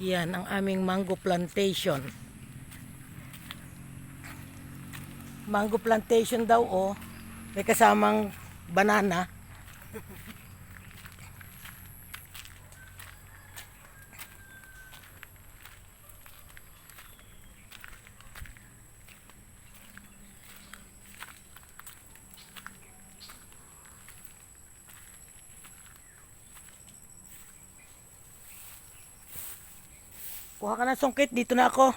Yan ang aming mango plantation. Mango plantation daw oh. May kasamang banana. Kuha ka ng sungkit, dito na ako.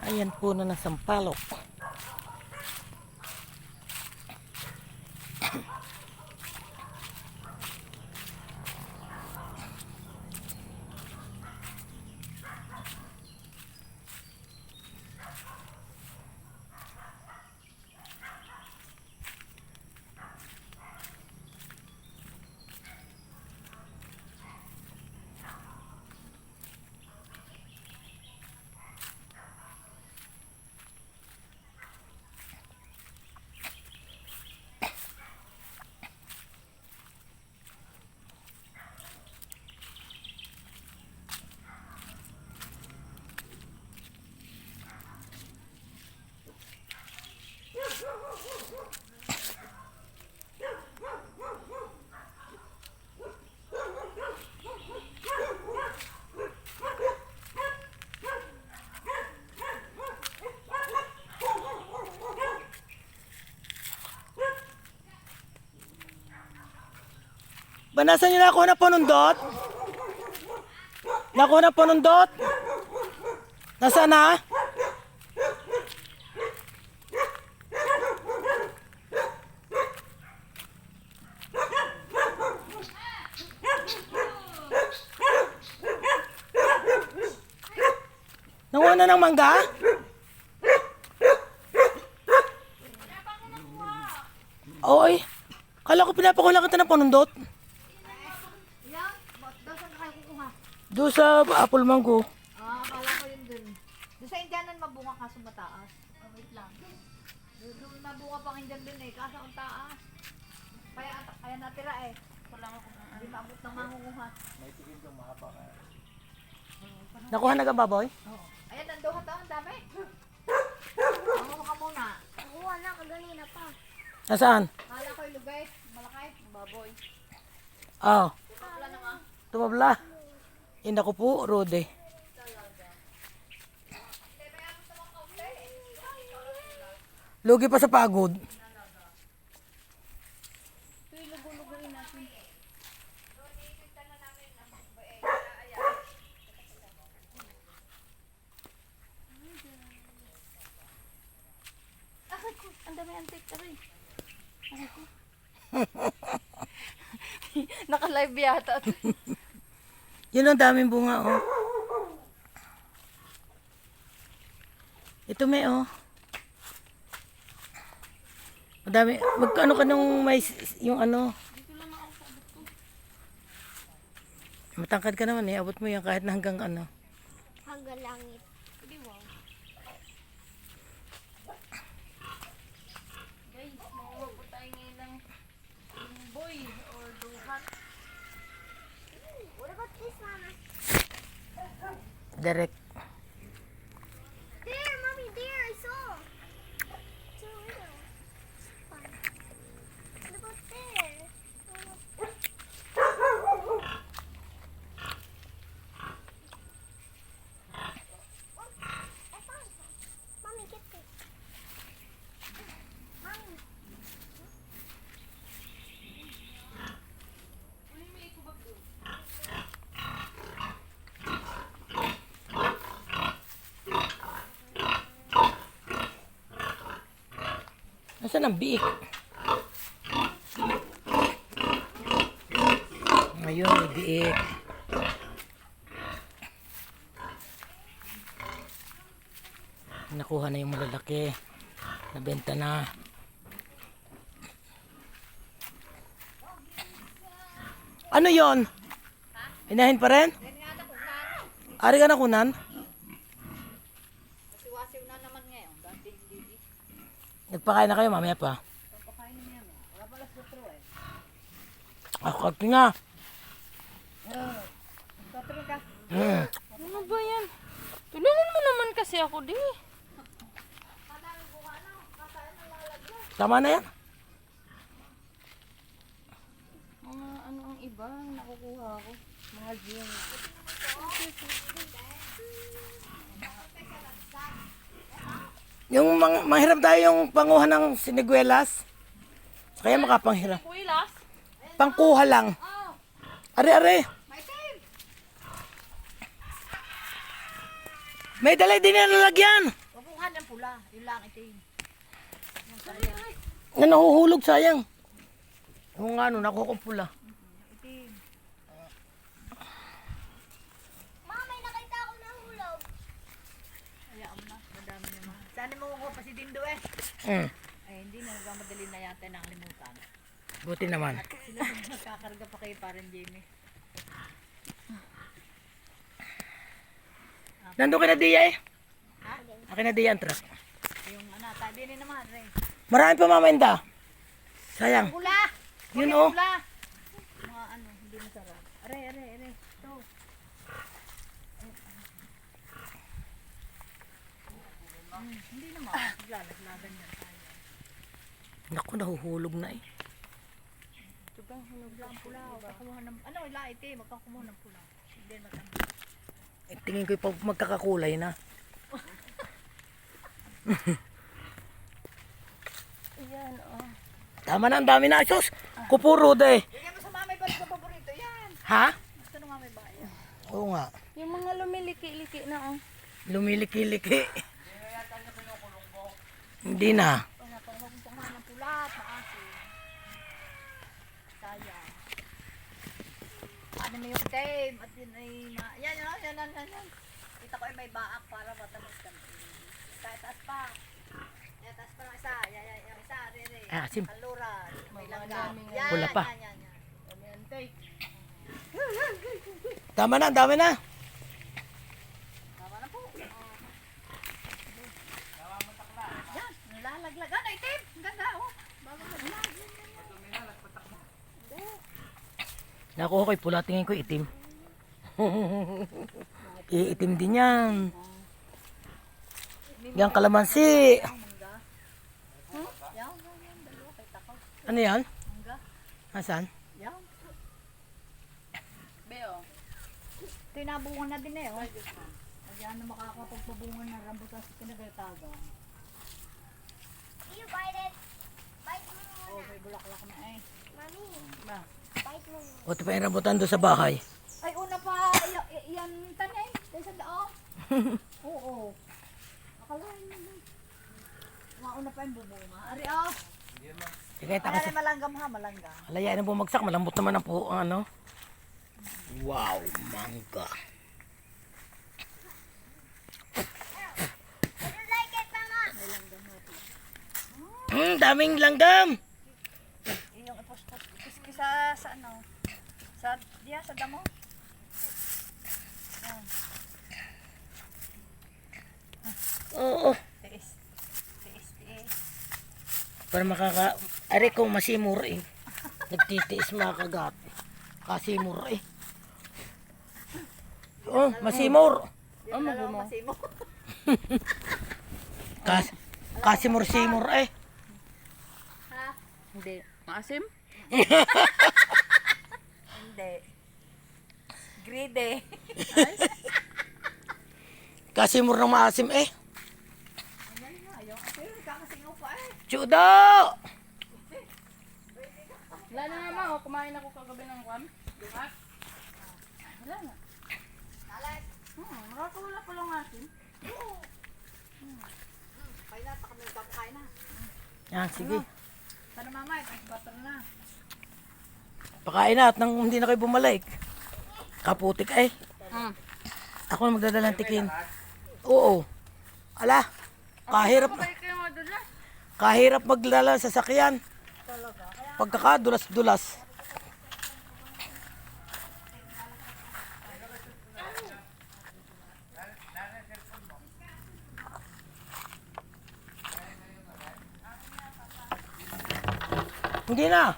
Ayan puno ng sampalok. Banasan nyo na ako na panundot? Nakuha na panundot? Nasaan na? Nanguha na ng mangga? Oy, kala ko pinapakuha kita ng panundot. Yan, daw saan ka kayo kukuha? Doon sa apple mango. Akala ko yun dun. Doon sa Indianan mabunga kaso mataas. Wait lang. Doon mabunga pang Indian dun eh, kaso ang taas. Kaya natira eh. Wala ko hindi maabot ng mangunguha. Nakuha na ka baboy? Oo. Ayan, nanduha taon, dami. Mangunguha ka muna. Nakuha na kaganina pa. Nasaan? Kala ko yung lugay, malakay, baboy. Oh, Wala na nga. tumabla. Ina ko po, Rode. Lugi pa sa pagod. Ang dami antik tabi. Naka-live yata. Yun ang daming bunga, oh. Ito may, oh. Madami. Magkano ka nung may, yung ano. Matangkad ka naman eh. Abot mo yan kahit na hanggang ano. Hanggang langit. Hindi mo. Guys, makuha po tayo ngayon ng boy or duhat. What about this, Mama? Direct. There, Mommy, there, I saw. Two little. Fun. What about there? I found some. Mommy, get this. Mommy. Nasaan ang biik? Ngayon, may biik. Nakuha na yung malalaki. Nabenta na. Ano yon? Inahin pa rin? Ari ka na kunan? Wasiw na naman ngayon. Dati hindi. Nagpakain na kayo mamaya pa. Papakain niya mo. Wala pala sutro eh. Ako kati nga. Sutro ka. Ano ba yan? Tulungan mo naman kasi ako, di. Tama na yan. Mga ano ang iba, nakukuha ko. Mga gin. Yung mahirap tayo yung panguha ng siniguelas. Kaya makapanghiram. Kuilas? Pangkuha lang. Are, are. May team! May dalay din na lalagyan. Kukuha ng pula. Yun lang itim. Na nahuhulog sayang. Kung ano, nakuha kong pula. Itim. Mama, may nakita ako na hulog. Hayaan mo na. Madami naman. Sana mo kukuha pa si Dindo eh. Ay, hindi na nagmamadali na yata nakalimutan. Buti naman. Sila magkakarga pa kayo parang Jamie. Nandun ka na Dia eh. Ha? Akin na Dia ang truck. Yung ano, tabi rin naman. Ray. Marami pa mamainda. Sayang. Pula! Yun oh. Pula! Mga ano, hindi masarap. Aray, aray, aray. Ito. Hindi naman. Lalaslagan yan tayo. Naku, nahuhulog na eh. Tugang hulog lang pula. Magkakumuha ng, ano, ilait eh. Magkakumuha ng pula. Hindi matanda. Tingin ko yung magkakakulay na. Ayan, oh. Tama na, ang dami na. Sus, kupuro de. Bigyan mo sa mamay ba ito paborito? Yan. Ha? Gusto ng mamay ba? Yan. Oo nga. Yung mga lumiliki-liki na, oh. Lumiliki-liki. Hindi na. Kung napanghugpungan ng pula, maasin. Sayang. Ano mo yung tape? At yun ay, yan, yan, yan, yan, yan. Kita ko ay may baak para matamis kami. Taas pa. Taas pa ng isa. Yung isa, rere. Ah, asim. Kaluran. May langgam. Yan, Pula pa. yan. Tama na, dami na. Tama na po. Yan, nalalaglag. Ano, itim? Ang ganda, oh. Bago laglag. Nakuha ko pula, tingin ko itim. Iitim din yan. Yan kalamansi. Yan, dalawa. Kita ko. Ano yan? Mangga. Asan? Yan. Beo. Ito yung nabungan na din eh, oh. Ayan na makakapagpabungan ng rambutan sa kinagataga. You bite it. Bite mo Oh, muna. may bulaklak na eh. Mami, Ba? bite mo muna. Buti pa yung rambutan doon sa bahay. Ay, una pa, yan tanim. Dahil sa daong. Oo. Akalain mo na. Mauna pa yung bubunga. Ari, oh. Sige, Ano takas. rin malanggam ha, malanggam. Alayain na bumagsak, malambot naman ang po, ano. Wow, mangga. I don't like it, Mama. Daming langgam. Yung ipos-pos sa ano. Sa damo. Oo, Tiis. para Ari kong masimur eh. Nagtitiis mga kagabi. Kasimur eh. Oh, masimur. Ano mo? Masimo. Kasimur-simur eh. Ha? Hindi. Maasim? Hindi. Greedy. Kasimur ng maasim eh. Ayan na, ayaw. Pero kakasingaw pa eh. Chudo! Wala na nga ma, oh. Kumain ako kagabi ng kwan. Dukat. Wala na. Nalat. Nakakawala pa lang asin. Kaya na, kami kapakain na. Yan, sige. Sana mamay, mas butter na. Pakain na at nang hindi na kayo bumalik. Kaputik eh. Ako na magdadala ng tikin. Oo. Ala, kahirap. Kayo nga doon na. Kahirap magdala sa sasakyan. Pagkakadulas-dulas. Hindi na.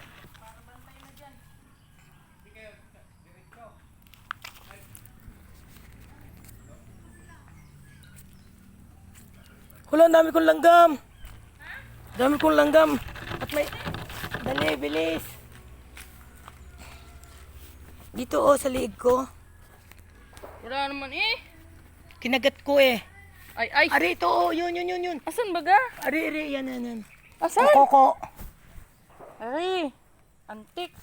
Wala, ang dami kong langgam. Dami kong langgam. At may... Dali, bilis. Dito oh, sa liig ko. Wala naman eh. Kinagat ko eh. Ay. Ari, ito oh, yun. Asan baga? Ari, yan. Asan? Koko. Ay. Antik.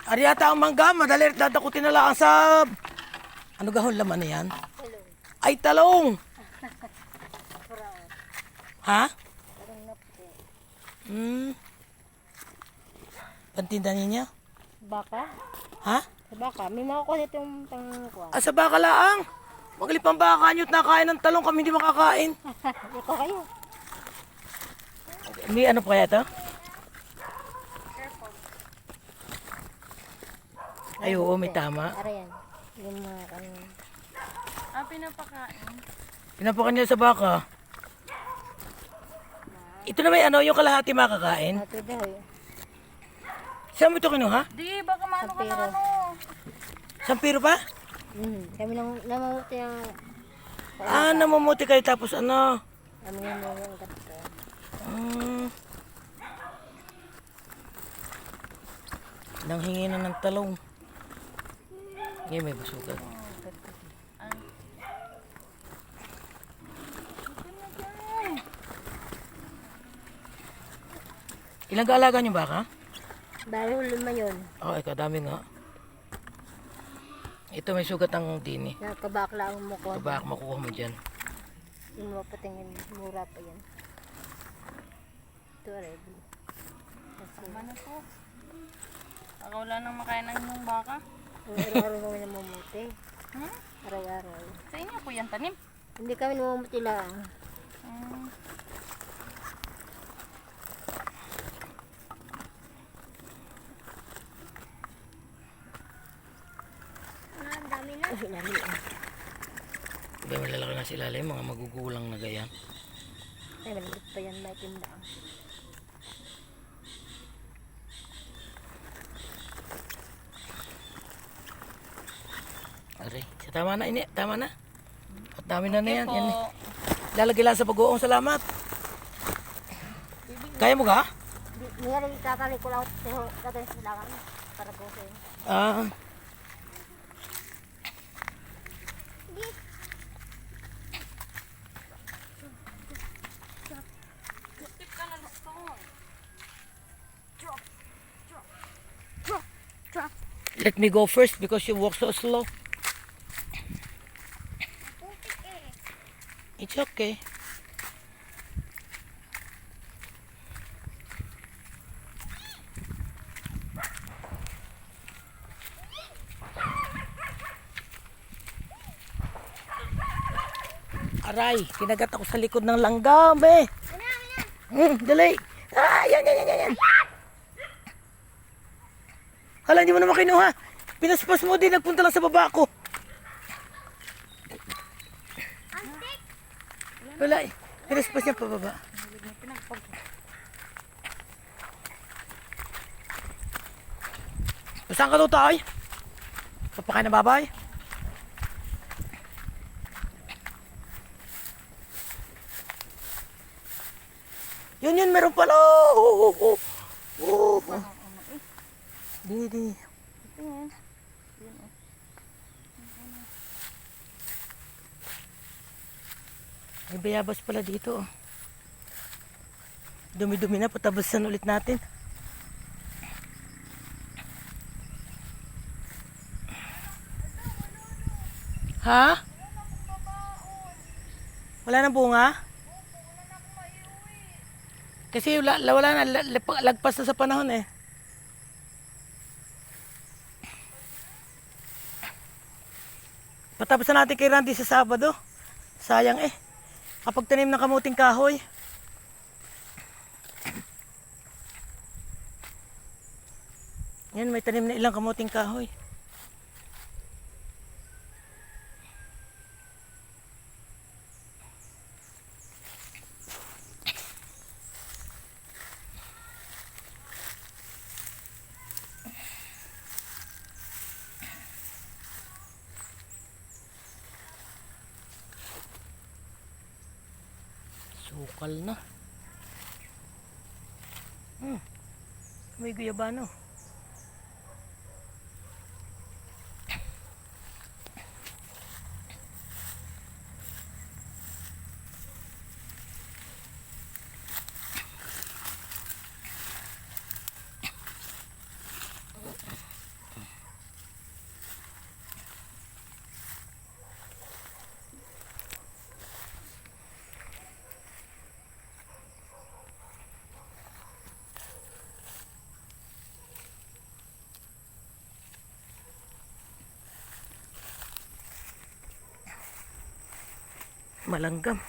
Ari yata ang mangga, madali dadakutin na lang sa... Ano gahon laman na yan? Ay, talong! Ha? Pantinda niya? Baka? Ha? Sa baka? May makukuha dito yung pangkuha. Ah, sa baka laang. Magalip ang baka nyo't nakain ng talong, kami hindi makakain. Ito kayo. May ano pa kaya ito? Ay, oo, may tama. Ara yan. Yung mga kanina. Pinapakain. Pinapakan niya sa baka. Ito na may ano, yung kalahati makakain. Ito daw eh. Saan mo ito kinuha? Di, baka maano ka na Pero, ano. Sampiro pa? kami nang namamuti ang Ah, namumuti kayo tapos ano? ano yung mga kapito. Nanghingi na ng talong. Ngayon may basugan. Ilang kaalaga niyo baka? Dahil lima yun. Oh, kadami nga. Ito may sugat ang dini. Nakabakla ang mukha. Baka makukuha mo dyan. Yung mo patingin, mura pa yan. Ito rin. Tama na po. Baka wala nang makain ng inyong baka. Araw-araw kami namumuti. Hmm? Araw-araw. Sa inyo po yan tanim. Hindi kami namumuti lang. Hmm. Ang dami na. Ay, lari. Diba malalaki na sila yung mga magugulang na ganyan. Ay, maliit pa yan. May tindaang. Aray, tama na ini, tama na. At dami na Okay yan. po. Yan. Lalagay lang sa pag-uong, salamat. Kaya mo ka? Ngayon, tatali ko lang pero tatali sila kami. Para gusin. Ah, Tip ka na doon. let me go first because you walk so slow. Putik eh. It's okay. Aray, kinagat ako sa likod ng langgam eh. Dali. Ah, yan, yan, yan, yan, yan. Hala, hindi mo naman kinuha. Pinaspas mo din, nagpunta lang sa baba ko. Antik. Wala eh. Pinaspas niya pa baba. Saan ka daw tayo? Papakain na babay? Yun, meron pala. Di. May bayabas pala dito. Oh. Dumi-dumi na, patabasan ulit natin. Ha? Wala nang bunga? Kasi wala na, lagpas na sa panahon eh. Patapos na natin kay Randy sa Sabado. Sayang eh. Kapag tanim ng kamuting kahoy. Yan, may tanim na ilang kamuting kahoy. Sukal na. May guyabano. Malanggam.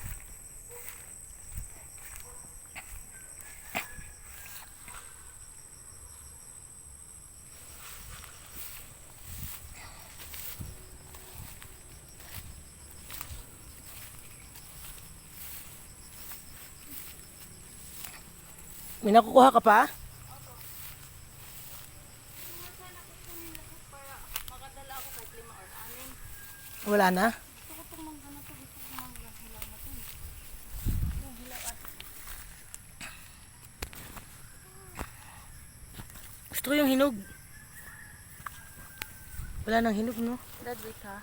May nakukuha ka pa? Makadala ako kahit 5 or 6. Wala na? Gusto ko yung hinog. Wala nang hinog, no? Dad, wait ha.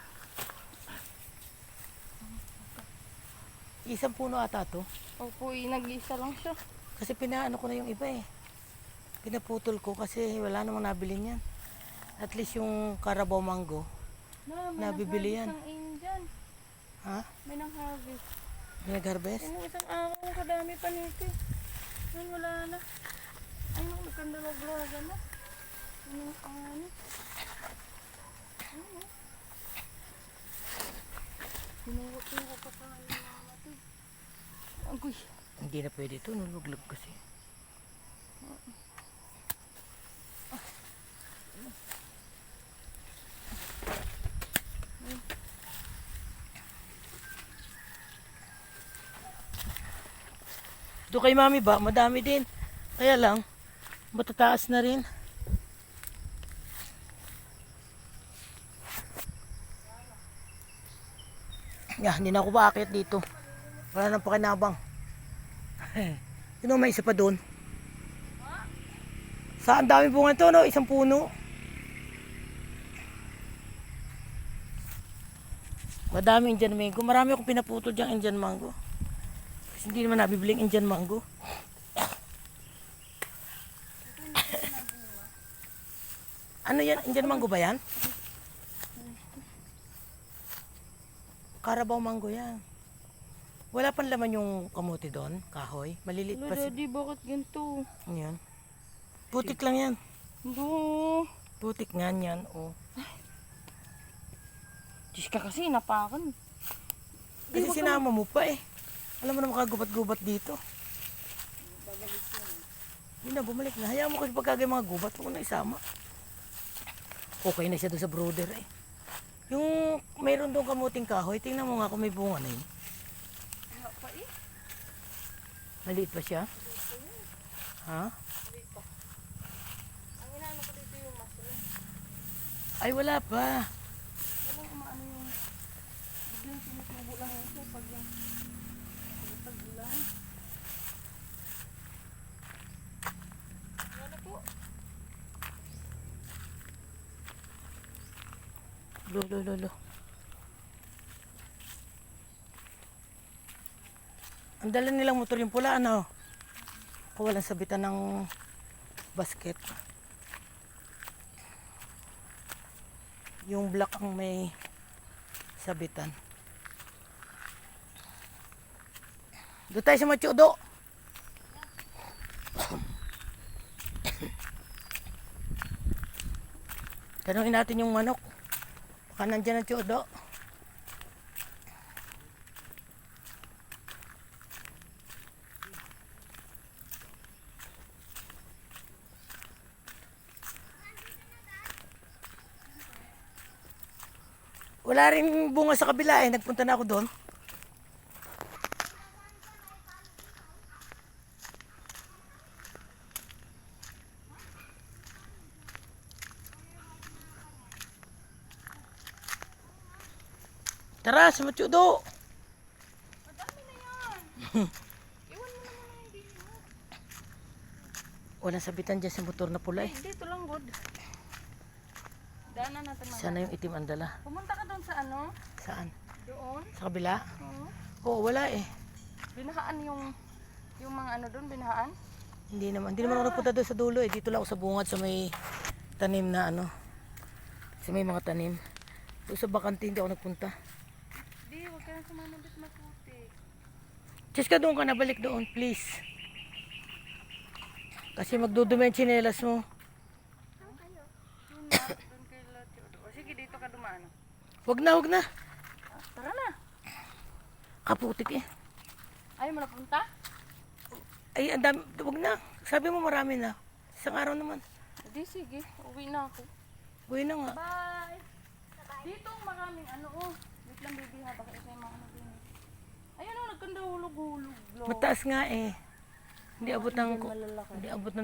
Isang puno ata to. Opo, nag-isa lang siya. Kasi pinaano ko na yung iba eh. Pinaputol ko kasi wala namang nabili niyan. At least yung Carabao mango, may Nabibili yan. nang-harvest ang Indian. Ha? May nang-harvest. Nag-harvest? Yung isang araw, kadami pa nito. Ayun, wala na. Ayun, nagkandalaglaga na. Ano ang ano? Ayun, Binuwa pa sa ano mga ito. Agoy. Hindi na pwede ito, nuluglog kasi. Doon kay mami ba, madami din. Kaya lang, matataas na rin. Hindi na ako bakit dito. Wala nang pakinabang. Yun o, may isa pa doon. Saan dami bunga ito, no? Isang puno. Madami Indian mango. Marami akong pinaputol diyang Indian mango. Kasi hindi naman nabibiling Indian mango. Ano yan? Indian mango ba yan? Carabao mango yan. Wala pang laman yung kamote doon, kahoy. Maliliit pa Wala, siya. Daddy, bakit ganito? Ano yan? Putik lang yan. Bo. Putik nga yan, oh. Diyos ka kasi, napakan. Kasi sinama mo pa eh. Alam mo na makagubat-gubat dito. Hindi na, bumalik na. Hayaan mo kasi pagkagay mga gubat, huwag na isama. Okay na siya doon sa brother eh. Yung mayroon doon kamuting kahoy, tingnan mo nga kung may bunga na yun. Wala pa eh. Maliit pa siya? Ha? Ang inaano ko dito yung mushroom. Ay, wala pa. Walang umaano yung biglang sinutubo lang ito pag yung tag-ulan. Wala po. Lo. Ang dala nilang motor yung pula, ano? Ako walang sabitan ng basket. Yung black ang may sabitan. Doon tayo sa Machudo. Tanungin natin yung manok. Baka nandyan ang tsudo. Wala rin bunga sa kabila eh. Nagpunta na ako doon. Tara, sa Machudo. Madami na yan. Iwan mo naman ang hindi mo. Walang sabitan dyan sa motor na pula eh. Dito lang, good. Daanan natin mga. Sana yung itim ang dala. Pumunta ka doon sa ano? Saan? Doon. Sa kabila? Oo. Oo, wala eh. Binahaan yung mga ano doon, binahaan? Hindi naman ako nagpunta doon sa dulo eh. Dito lang ako sa bungad sa may tanim na ano. Sa may mga tanim. Doon sa bakante hindi ako nagpunta. Di, huwag ka na sumamabit maputi. Cheska, doon ka na, balik doon, please. Kasi magdudumi ang tsinelas mo. Yun na, doon kay Lacho. O sige, dito ka dumaan. Wag na. Tara na. Kaputik eh. Ayaw mo na punta? Ay, ang dami, wag na. Sabi mo marami na. Isang araw naman. Di, sige. Uwi na ako. Uwi na nga. Bye! Dito maraming ano oh. Wait lang baby ha, baka isa yung mga ano din. Ayun oh, nagkanda hulog-hulog. Mataas nga eh. Hindi abot ng, Malalaki. hindi abot ng